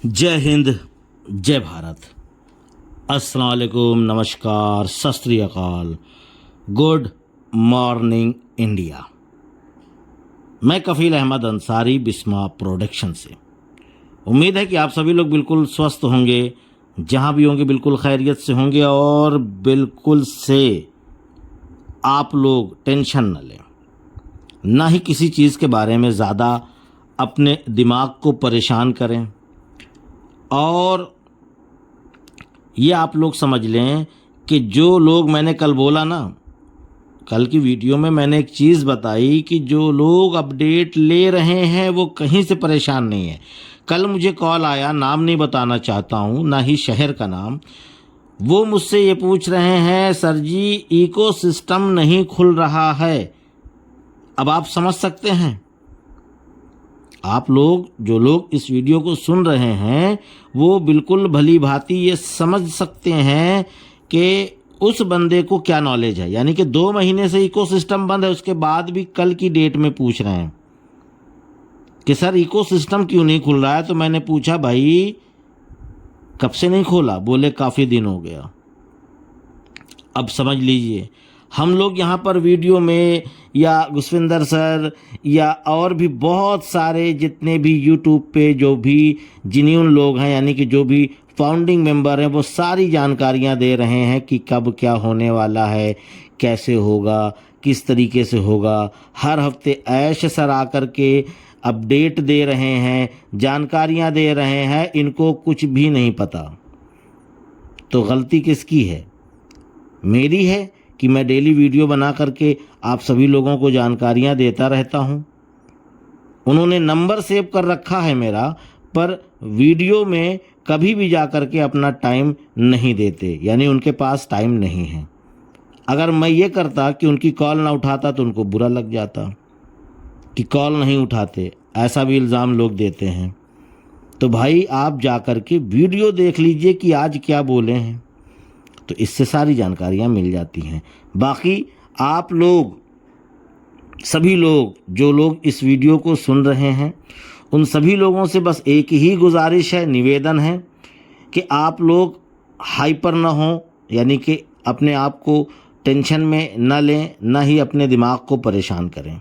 जय हिंद, जय भारत। अस्सलाम वालेकुम, नमस्कार, सत श्री अकाल, गुड मॉर्निंग इंडिया। मैं कफील अहमद अंसारी, बिस्मा प्रोडक्शन से। उम्मीद है कि आप सभी लोग बिल्कुल स्वस्थ होंगे, जहां भी होंगे बिल्कुल खैरियत से होंगे और बिल्कुल से आप लोग टेंशन न लें, ना ही किसी चीज़ के बारे में ज़्यादा अपने दिमाग को परेशान करें। और ये आप लोग समझ लें कि जो लोग, मैंने कल बोला ना, कल की वीडियो में मैंने एक चीज़ बताई कि जो लोग अपडेट ले रहे हैं वो कहीं से परेशान नहीं है। कल मुझे कॉल आया, नाम नहीं बताना चाहता हूँ, ना ही शहर का नाम। वो मुझसे ये पूछ रहे हैं, सर जी इकोसिस्टम नहीं खुल रहा है। अब आप समझ सकते हैं, आप लोग, जो लोग इस वीडियो को सुन रहे हैं, वो बिल्कुल भली भांति ये समझ सकते हैं कि उस बंदे को क्या नॉलेज है। यानी कि 2 महीने से इकोसिस्टम बंद है, उसके बाद भी कल की डेट में पूछ रहे हैं कि सर इकोसिस्टम क्यों नहीं खुल रहा है। तो मैंने पूछा, भाई कब से नहीं खोला? बोले काफ़ी दिन हो गया। अब समझ लीजिए, हम लोग यहाँ पर वीडियो में, या गुस्विंदर सर, या और भी बहुत सारे जितने भी यूट्यूब पे जो भी जिन्यून लोग हैं, यानी कि जो भी फाउंडिंग मेंबर हैं, वो सारी जानकारियाँ दे रहे हैं कि कब क्या होने वाला है, कैसे होगा, किस तरीके से होगा। हर हफ्ते ऐश सर आकर के अपडेट दे रहे हैं, जानकारियाँ दे रहे हैं, इनको कुछ भी नहीं पता। तो गलती किसकी है? मेरी है कि मैं डेली वीडियो बना करके आप सभी लोगों को जानकारियां देता रहता हूं। उन्होंने नंबर सेव कर रखा है मेरा, पर वीडियो में कभी भी जा कर के अपना टाइम नहीं देते, यानी उनके पास टाइम नहीं है। अगर मैं ये करता कि उनकी कॉल ना उठाता तो उनको बुरा लग जाता कि कॉल नहीं उठाते, ऐसा भी इल्ज़ाम लोग देते हैं। तो भाई आप जा कर के वीडियो देख लीजिए कि आज क्या बोले हैं, तो इससे सारी जानकारियां मिल जाती हैं। बाकी आप लोग, सभी लोग, जो लोग इस वीडियो को सुन रहे हैं, उन सभी लोगों से बस एक ही गुजारिश है, निवेदन है कि आप लोग हाइपर ना हो, यानी कि अपने आप को टेंशन में न लें, ना ही अपने दिमाग को परेशान करें।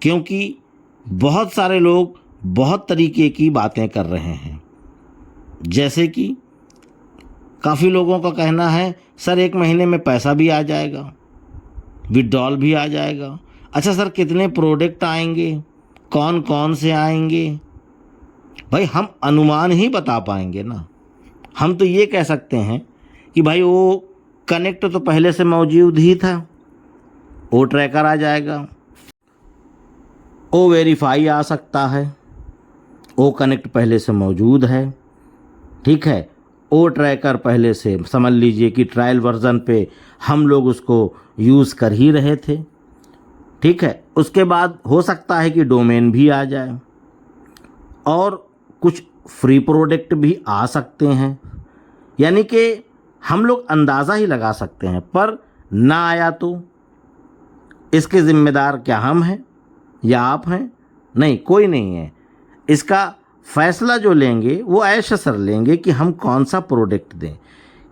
क्योंकि बहुत सारे लोग बहुत तरीके की बातें कर रहे हैं। जैसे कि काफ़ी लोगों का कहना है, सर 1 महीने में पैसा भी आ जाएगा, विड्रॉल भी आ जाएगा। अच्छा सर, कितने प्रोडक्ट आएंगे, कौन कौन से आएंगे? भाई हम अनुमान ही बता पाएंगे ना। हम तो ये कह सकते हैं कि भाई वो कनेक्ट तो पहले से मौजूद ही था, वो ट्रैकर आ जाएगा, वो वेरीफाई आ सकता है, वो कनेक्ट पहले से मौजूद है, ठीक है। ओ ट्रैकर पहले से, समझ लीजिए कि ट्रायल वर्जन पे हम लोग उसको यूज़ कर ही रहे थे, ठीक है। उसके बाद हो सकता है कि डोमेन भी आ जाए और कुछ फ्री प्रोडक्ट भी आ सकते हैं, यानी कि हम लोग अंदाज़ा ही लगा सकते हैं। पर ना आया तो इसके ज़िम्मेदार क्या हम हैं या आप हैं? नहीं, कोई नहीं है। इसका फैसला जो लेंगे वो ऐश सर लेंगे कि हम कौन सा प्रोडक्ट दें,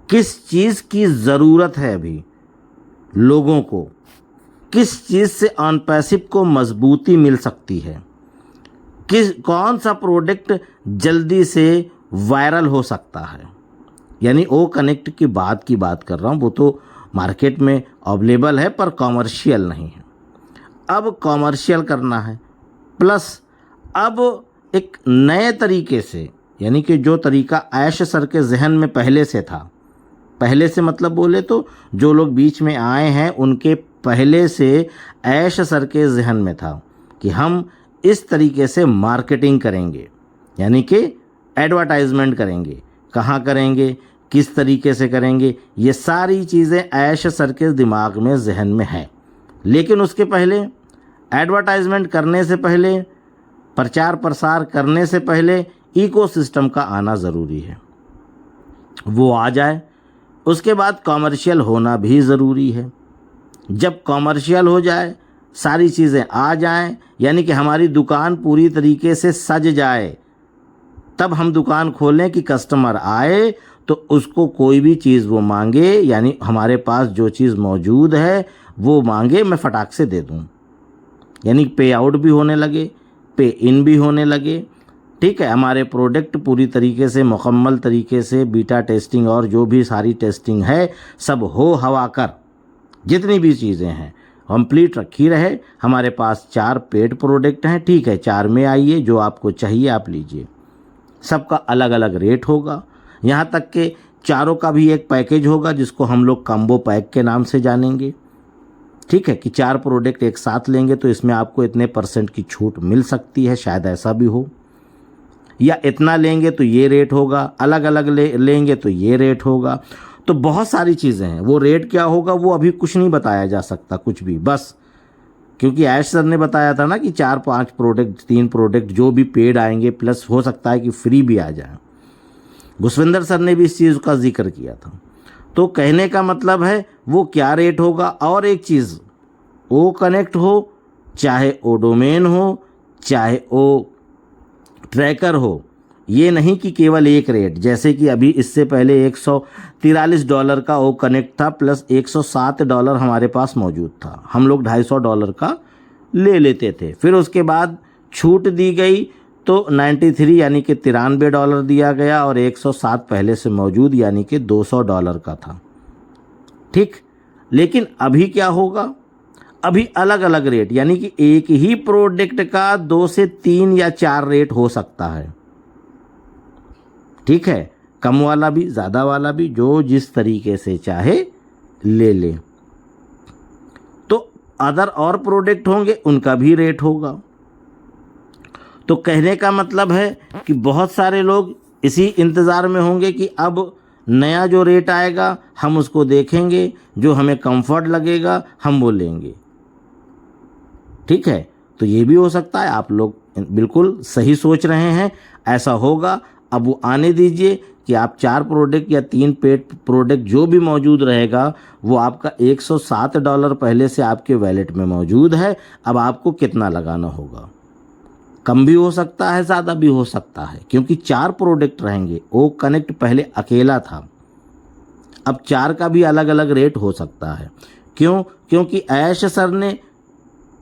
किस चीज़ की ज़रूरत है अभी लोगों को, किस चीज़ से ऑन पैसिव को मजबूती मिल सकती है, कौन सा प्रोडक्ट जल्दी से वायरल हो सकता है। यानी ओ कनेक्ट की बात कर रहा हूँ, वो तो मार्केट में अवेलेबल है पर कॉमर्शियल नहीं है। अब कॉमर्शियल करना है, प्लस अब एक नए तरीके से, यानी कि जो तरीका ऐश सर के जहन में पहले से था, पहले से मतलब बोले तो जो लोग बीच में आए हैं उनके पहले से ऐश सर के जहन में था कि हम इस तरीके से मार्केटिंग करेंगे, यानी कि एडवर्टाइजमेंट करेंगे। कहाँ करेंगे, किस तरीके से करेंगे, ये सारी चीज़ें ऐश सर के दिमाग में, जहन में है। लेकिन उसके पहले, एडवर्टाइजमेंट करने से पहले, प्रचार प्रसार करने से पहले इकोसिस्टम का आना ज़रूरी है। वो आ जाए, उसके बाद कॉमर्शियल होना भी ज़रूरी है। जब कॉमर्शियल हो जाए, सारी चीज़ें आ जाएं, यानी कि हमारी दुकान पूरी तरीके से सज जाए, तब हम दुकान खोलें कि कस्टमर आए तो उसको कोई भी चीज़ वो मांगे, यानी हमारे पास जो चीज़ मौजूद है वो मांगे, मैं फटाक से दे दूं। यानी पे आउट भी होने लगे, पे इन भी होने लगे। ठीक है, हमारे प्रोडक्ट पूरी तरीके से मुकम्मल तरीके से बीटा टेस्टिंग और जो भी सारी टेस्टिंग है सब हो हवा कर, जितनी भी चीज़ें हैं कंप्लीट रखी रहे। हमारे पास 4 पेड प्रोडक्ट हैं। ठीक है, 4 में आइए, जो आपको चाहिए आप लीजिए। सबका अलग अलग रेट होगा। यहाँ तक कि चारों का भी एक पैकेज होगा जिसको हम लोग कॉम्बो पैक के नाम से जानेंगे। ठीक है, कि 4 प्रोडक्ट एक साथ लेंगे तो इसमें आपको इतने % की छूट मिल सकती है, शायद ऐसा भी हो, या इतना लेंगे तो ये रेट होगा, अलग अलग लेंगे तो ये रेट होगा। तो बहुत सारी चीज़ें हैं। वो रेट क्या होगा वो अभी कुछ नहीं बताया जा सकता, कुछ भी, बस क्योंकि ऐश सर ने बताया था ना कि 4-5 प्रोडक्ट, 3 प्रोडक्ट जो भी पेड आएंगे, प्लस हो सकता है कि फ्री भी आ जाए। घुसविंदर सर ने भी इस चीज़ का जिक्र किया था। तो कहने का मतलब है वो क्या रेट होगा। और एक चीज़, ओ कनेक्ट हो, चाहे ओ डोमेन हो, चाहे ओ ट्रैकर हो, ये नहीं कि केवल एक रेट। जैसे कि अभी इससे पहले $143 का ओ कनेक्ट था, प्लस $107 हमारे पास मौजूद था। हम लोग $250 का ले लेते थे। फिर उसके बाद छूट दी गई तो 93 यानी कि $93 दिया गया, और 107 पहले से मौजूद यानी कि $200 का था। ठीक, लेकिन अभी क्या होगा, अभी अलग अलग रेट, यानी कि एक ही प्रोडक्ट का 2 से 3 या 4 रेट हो सकता है। ठीक है, कम वाला भी ज़्यादा वाला भी, जो जिस तरीके से चाहे ले ले। तो अदर और प्रोडक्ट होंगे उनका भी रेट होगा। तो कहने का मतलब है कि बहुत सारे लोग इसी इंतज़ार में होंगे कि अब नया जो रेट आएगा हम उसको देखेंगे, जो हमें कंफर्ट लगेगा हम वो लेंगे। ठीक है, तो ये भी हो सकता है। आप लोग बिल्कुल सही सोच रहे हैं, ऐसा होगा। अब वो आने दीजिए कि आप 4 प्रोडक्ट या 3 पेड प्रोडक्ट जो भी मौजूद रहेगा वो आपका $107 पहले से आपके वैलेट में मौजूद है। अब आपको कितना लगाना होगा, कम भी हो सकता है, ज़्यादा भी हो सकता है, क्योंकि 4 प्रोडक्ट रहेंगे। ओ कनेक्ट पहले अकेला था, अब 4 का भी अलग अलग रेट हो सकता है। क्यों? क्योंकि ऐश सर ने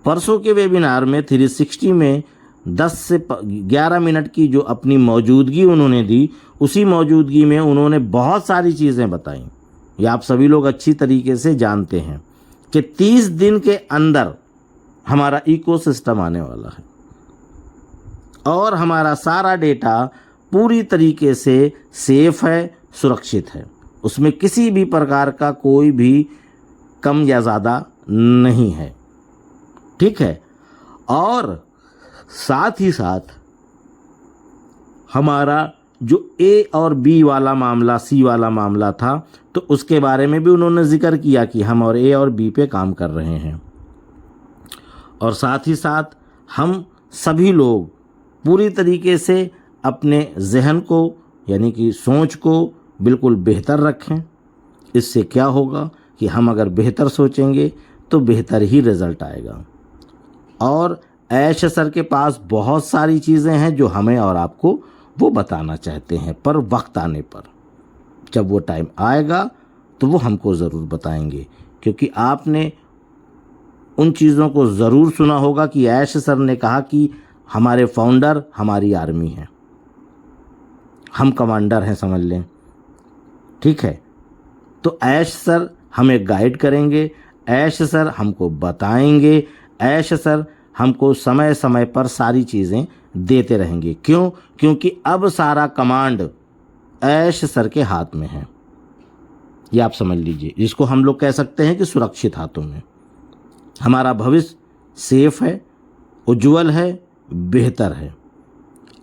परसों के वेबिनार में 360 में 10 से 11 मिनट की जो अपनी मौजूदगी उन्होंने दी, उसी मौजूदगी में उन्होंने बहुत सारी चीज़ें बताई। ये आप सभी लोग अच्छी तरीके से जानते हैं कि 30 दिन के अंदर हमारा इकोसिस्टम आने वाला है और हमारा सारा डेटा पूरी तरीके से सेफ है, सुरक्षित है। उसमें किसी भी प्रकार का कोई भी कम या ज़्यादा नहीं है। ठीक है, और साथ ही साथ हमारा जो ए और बी वाला मामला, सी वाला मामला था, तो उसके बारे में भी उन्होंने जिक्र किया कि हम और ए और बी पे काम कर रहे हैं। और साथ ही साथ हम सभी लोग पूरी तरीके से अपने जहन को यानी कि सोच को बिल्कुल बेहतर रखें। इससे क्या होगा कि हम अगर बेहतर सोचेंगे तो बेहतर ही रिज़ल्ट आएगा। और ऐश सर के पास बहुत सारी चीज़ें हैं जो हमें और आपको वो बताना चाहते हैं, पर वक्त आने पर, जब वो टाइम आएगा तो वो हमको ज़रूर बताएंगे। क्योंकि आपने उन चीज़ों को ज़रूर सुना होगा कि ऐश सर ने कहा कि हमारे फाउंडर हमारी आर्मी है, हम कमांडर हैं, समझ लें। ठीक है, तो ऐश सर हमें गाइड करेंगे, ऐश सर हमको बताएंगे, ऐश सर हमको समय समय पर सारी चीज़ें देते रहेंगे। क्यों? क्योंकि अब सारा कमांड ऐश सर के हाथ में है। ये आप समझ लीजिए, जिसको हम लोग कह सकते हैं कि सुरक्षित हाथों में। हमारा भविष्य सेफ है, उज्जवल है, बेहतर है।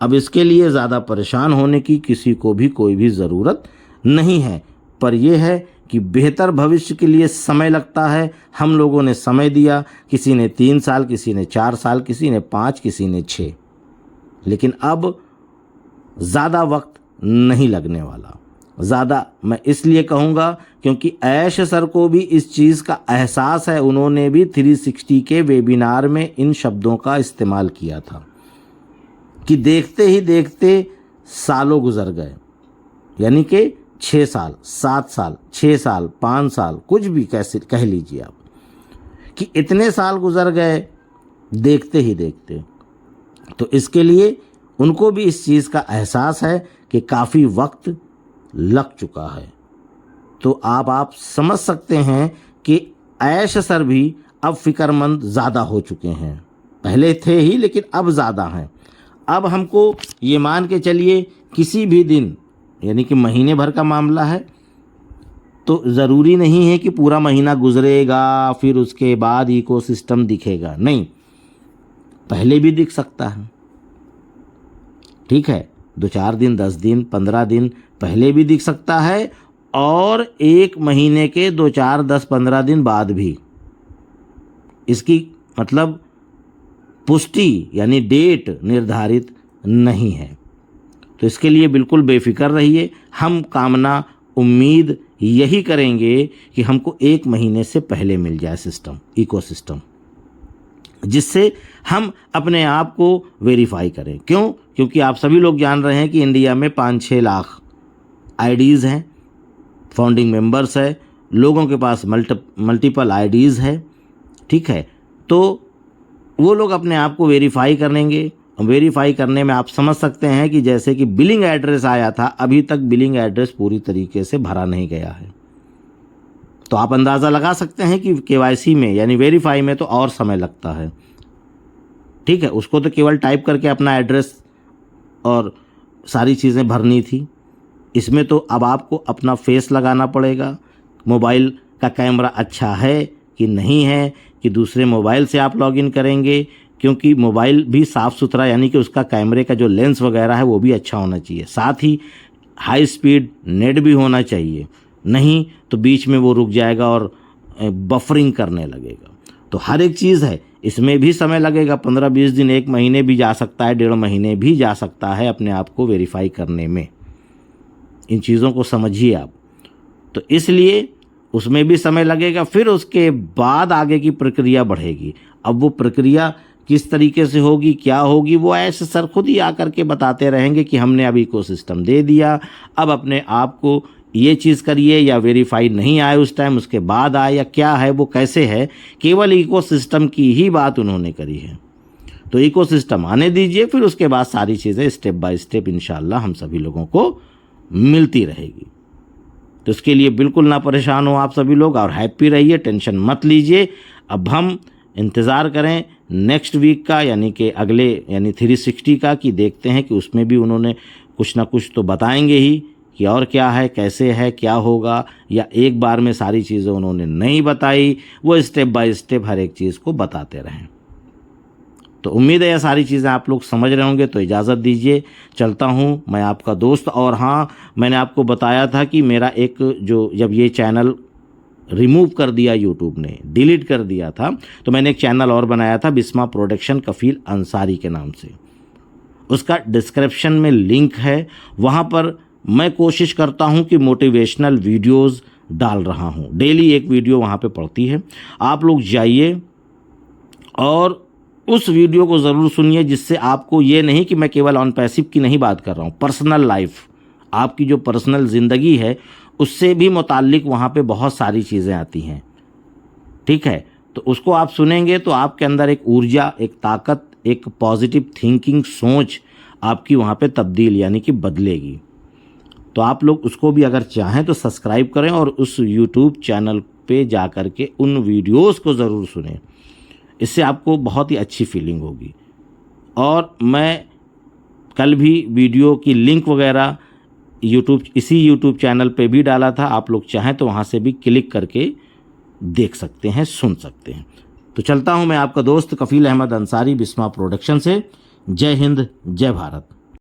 अब इसके लिए ज़्यादा परेशान होने की किसी को भी कोई भी ज़रूरत नहीं है, पर यह है कि बेहतर भविष्य के लिए समय लगता है। हम लोगों ने समय दिया, किसी ने 3 साल, किसी ने 4 साल, किसी ने 5, किसी ने 6, लेकिन अब ज़्यादा वक्त नहीं लगने वाला। ज़्यादा मैं इसलिए कहूँगा क्योंकि ऐश सर को भी इस चीज़ का एहसास है। उन्होंने भी 360 के वेबिनार में इन शब्दों का इस्तेमाल किया था कि देखते ही देखते सालों गुजर गए, यानी कि 6 साल, 7 साल, 6 साल, 5 साल, कुछ भी कैसे कह लीजिए आप, कि इतने साल गुजर गए देखते ही देखते। तो इसके लिए उनको भी इस चीज़ का एहसास है कि काफ़ी वक्त लग चुका है। तो आप समझ सकते हैं कि ऐश सर भी अब फ़िक्रमंद ज़्यादा हो चुके हैं। पहले थे ही, लेकिन अब ज़्यादा हैं। अब हमको ये मान के चलिए किसी भी दिन, यानी कि महीने भर का मामला है, तो ज़रूरी नहीं है कि पूरा महीना गुजरेगा फिर उसके बाद इकोसिस्टम दिखेगा, नहीं, पहले भी दिख सकता है। ठीक है, 2-4 दिन, 10 दिन, 15 दिन पहले भी दिख सकता है, और 1 महीने के 2-4, 10, 15 दिन बाद भी। इसकी मतलब पुष्टि यानी डेट निर्धारित नहीं है। तो इसके लिए बिल्कुल बेफिक्र रहिए। हम कामना उम्मीद यही करेंगे कि हमको 1 महीने से पहले मिल जाए सिस्टम, इकोसिस्टम, जिससे हम अपने आप को वेरीफाई करें। क्यों? क्योंकि आप सभी लोग जान रहे हैं कि इंडिया में 5-6 लाख आईडीज़ हैं, फाउंडिंग मेंबर्स है, लोगों के पास मल्टीपल आईडीज़ है। ठीक है, तो वो लोग अपने आप को वेरीफाई करेंगे। वेरीफाई करने में आप समझ सकते हैं कि जैसे कि बिलिंग एड्रेस आया था, अभी तक बिलिंग एड्रेस पूरी तरीके से भरा नहीं गया है। तो आप अंदाज़ा लगा सकते हैं कि केवाईसी में यानी वेरीफाई में तो और समय लगता है। ठीक है, उसको तो केवल टाइप करके अपना एड्रेस और सारी चीज़ें भरनी थी। इसमें तो अब आपको अपना फेस लगाना पड़ेगा, मोबाइल का कैमरा अच्छा है कि नहीं है, कि दूसरे मोबाइल से आप लॉगिन करेंगे, क्योंकि मोबाइल भी साफ़ सुथरा, यानी कि उसका कैमरे का जो लेंस वगैरह है वो भी अच्छा होना चाहिए। साथ ही हाई स्पीड नेट भी होना चाहिए, नहीं तो बीच में वो रुक जाएगा और बफरिंग करने लगेगा। तो हर एक चीज़ है, इसमें भी समय लगेगा, 15-20 दिन, 1 महीने भी जा सकता है, 1.5 महीने भी जा सकता है अपने आप को वेरीफाई करने में। इन चीज़ों को समझिए आप। तो इसलिए उसमें भी समय लगेगा, फिर उसके बाद आगे की प्रक्रिया बढ़ेगी। अब वो प्रक्रिया किस तरीके से होगी, क्या होगी, वो ऐसे सर खुद ही आकर के बताते रहेंगे कि हमने अब इकोसिस्टम दे दिया, अब अपने आप को ये चीज़ करिए, या वेरीफाई नहीं आए उस टाइम, उसके बाद आए, या क्या है वो कैसे है। केवल इकोसिस्टम की ही बात उन्होंने करी है। तो इकोसिस्टम आने दीजिए, फिर उसके बाद सारी चीज़ें स्टेप बाय स्टेप इंशाल्लाह हम सभी लोगों को मिलती रहेगी। तो इसके लिए बिल्कुल ना परेशान हो आप सभी लोग, और हैप्पी रहिए, टेंशन मत लीजिए। अब हम इंतज़ार करें नेक्स्ट वीक का, यानी कि अगले यानी 360 का, कि देखते हैं कि उसमें भी उन्होंने कुछ ना कुछ तो बताएंगे ही कि और क्या है, कैसे है, क्या होगा, या एक बार में सारी चीज़ें उन्होंने नहीं बताई, वो स्टेप बाय स्टेप हर एक चीज़ को बताते रहें। तो उम्मीद है ये सारी चीज़ें आप लोग समझ रहे होंगे। तो इजाज़त दीजिए, चलता हूँ, मैं आपका दोस्त। और हाँ, मैंने आपको बताया था कि मेरा एक जब ये चैनल रिमूव कर दिया, यूट्यूब ने डिलीट कर दिया था, तो मैंने एक चैनल और बनाया था बिस्मा प्रोडक्शन कफ़ील अंसारी के नाम से। उसका डिस्क्रिप्शन में लिंक है, वहाँ पर मैं कोशिश करता हूँ कि मोटिवेशनल वीडियोज़ डाल रहा हूँ। डेली एक वीडियो वहाँ पे पड़ती है, आप लोग जाइए और उस वीडियो को ज़रूर सुनिए, जिससे आपको ये नहीं कि मैं केवल ऑन पैसिव की नहीं बात कर रहा हूँ, पर्सनल लाइफ, आपकी जो पर्सनल ज़िंदगी है उससे भी मुताल्लिक वहाँ पे बहुत सारी चीज़ें आती हैं। ठीक है, तो उसको आप सुनेंगे तो आपके अंदर एक ऊर्जा, एक ताकत, एक पॉजिटिव थिंकिंग, सोच आपकी वहाँ पे तब्दील यानी कि बदलेगी। तो आप लोग उसको भी अगर चाहें तो सब्सक्राइब करें और उस यूट्यूब चैनल पे जा कर के उन वीडियोस को ज़रूर सुनें, इससे आपको बहुत ही अच्छी फीलिंग होगी। और मैं कल भी वीडियो की लिंक वगैरह इसी यूट्यूब चैनल पे भी डाला था, आप लोग चाहें तो वहाँ से भी क्लिक करके देख सकते हैं, सुन सकते हैं। तो चलता हूँ मैं आपका दोस्त कफ़ील अहमद अंसारी बिस्मा प्रोडक्शन से। जय हिंद, जय भारत।